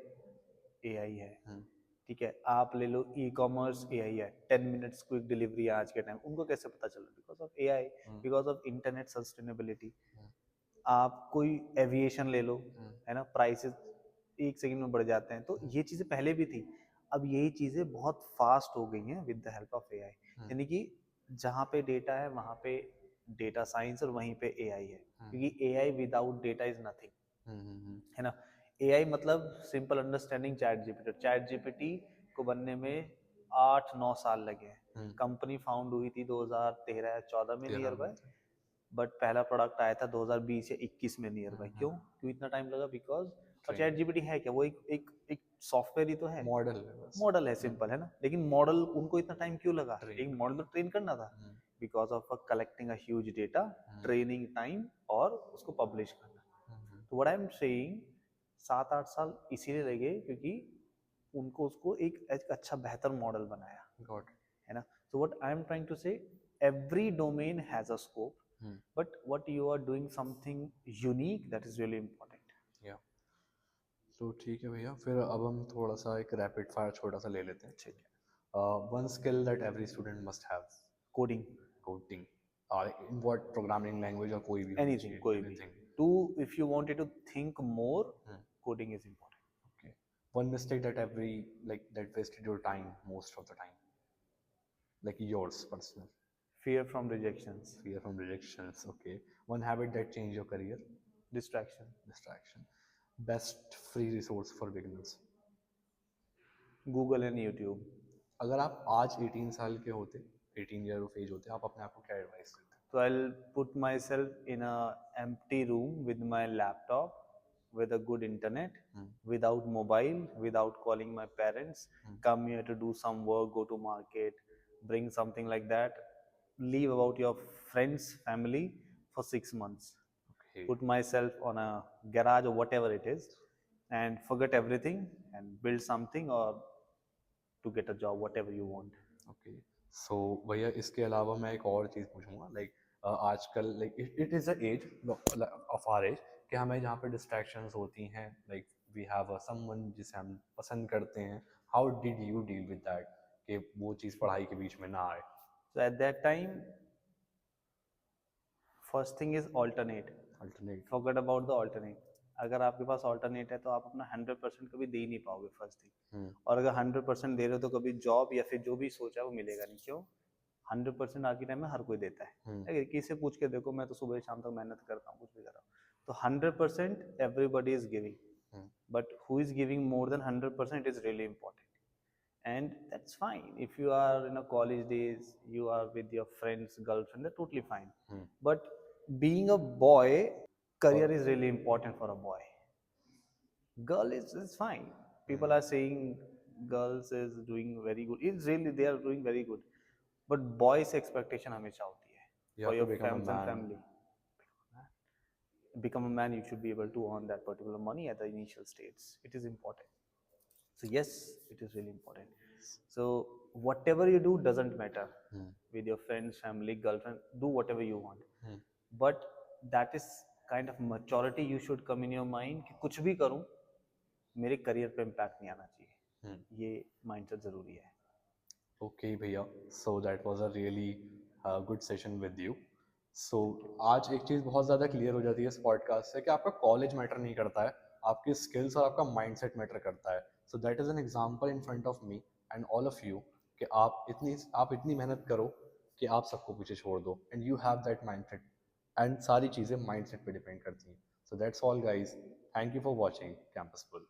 एआई है, ठीक है। आप ले लो ई कॉमर्स, एआई है। 10 मिनट्स क्विक डिलीवरी आज के टाइम, उनको कैसे पता चला? Because of AI, because of internet sustainability. आप कोई एविएशन ले लो, है ना, प्राइसेस 1 सेकंड में बढ़ जाते हैं, तो ये चीज़ें पहले भी थी। अब यही चीज़ें बहुत फास्ट हो गई हैं with the help of AI. यानी कि जहाँ पे डेटा है वहाँ पे डेटा साइंस और वहीं पे एआई है, क्योंकि AI without data is nothing, है ना। एआई मतलब सिंपल अंडरस्टैंडिंग चैट जीपीटी को बनने में 8-9 साल लगे हैं। कंपनी फाउंड हुई थी 2013 या 14 में नियर बाय, बट पहला प्रोडक्ट आया था 2020 या 21 में नियर बाय। क्यों इतना टाइम लगा? बिकॉज और चैट जीपीटी है क्या? वो एक सॉफ्टवेयर ही तो है, मॉडल है बस। मॉडल है, सिंपल, है ना। लेकिन मॉडल उनको इतना टाइम क्यों लगा? एक मॉडल तो ट्रेन करना था, because of collecting a huge data, training time और उसको पब्लिश करना। तो व्हाट आई एम सेइंग, 7-8 साल इसीलिए लगे क्योंकि उनको उसको एक अच्छा बेहतर मॉडल बनाया, गॉट है ना। So what I am trying to say, every domain has a scope, but what you are doing something unique, that is really important. या तो ठीक है भैया, फिर अब हम थोड़ा सा एक रैपिड फायर छोटा सा ले लेते हैं। ठीक है। One skill that every student must have. Coding, coding, और इन व्हाट प्रोग्रामिंग लैंग्वेज और कोई भी होनी एनीथिंग, चाहिए, कोई भी। Anything. To if you wanted to think more, coding is important. Okay. One mistake that every like that wasted your time most of the time, like yours personal. Fear from rejections, Fear from rejections. Okay. One habit that changed your career. distraction, Distraction. Best free resource for beginners. Google and YouTube. अगर आप आज 18 साल के होते, 18 year of as होते, आप अपने आप को क्या एडवाइस देते? So I'll put myself in a empty room with my laptop, with a good internet, without mobile, without calling my parents, come here to do some work, go to market, bring something like that, leave about your friends, family for 6 months, Okay. put myself on a garage or whatever it is, and forget everything and build something or to get a job, whatever you want. Okay, so भैया इसके अलावा मैं एक और चीज़ पूछूंगा, like आजकल like it is a age of our age कि हमें जहाँ पे डिस्ट्रैक्शंस होती हैं, like we have a someone जिसे हम पसंद करते हैं, how did you deal with that कि वो चीज़ पढ़ाई के बीच में ना आए? So at that time, first thing is alternate. Alternate. Forget about the alternate. अगर आपके पास alternate है तो आप अपना 100% कभी दे ही नहीं पाओगे, फर्स्ट थिंग। और अगर 100% दे रहे हो तो कभी जॉब या फिर जो भी सोचा वो मिलेगा नहीं। क्यों? 100% आज के टाइम में हर कोई देता है। अगर किसी से पूछ के देखो, मैं तो सुबह शाम तक मेहनत करता हूँ, कुछ भी कर रहा हूँ, तो 100% everybody is giving, but who is giving more than 100% is really important. And that's fine. If you are in a college days, you are with your friends, girlfriend, that's totally fine. But being a boy, career is really important for a boy. Girl is fine. People are saying girls is doing very good. It's really, they are doing very good. But boys expectation हमेशा होती है You for have to your become a friends and man. family. Become a man, you should be able to earn that particular money at the initial stage. It is important. So yes, it is really important. So whatever you do doesn't matter. With your friends, family, girlfriend, do whatever you want. But that is kind of maturity you should come in your mind कि कुछ भी करूं मेरे career पे impact नहीं आना चाहिए। ये माइंडसेट जरूरी है। ओके भैया, so that was a really good session with you. So आज एक चीज़ बहुत ज़्यादा क्लियर हो जाती है इस पॉडकास्ट से कि आपका कॉलेज मैटर नहीं करता है, आपकी स्किल्स और आपका माइंडसेट मैटर करता है। सो that is an example in front of me and all of you कि आप इतनी मेहनत करो कि आप सबको पीछे छोड़ दो, and you have that mindset, and सारी चीज़ें माइंडसेट पे डिपेंड करती हैं। So that's all guys, thank you for watching Campus pull.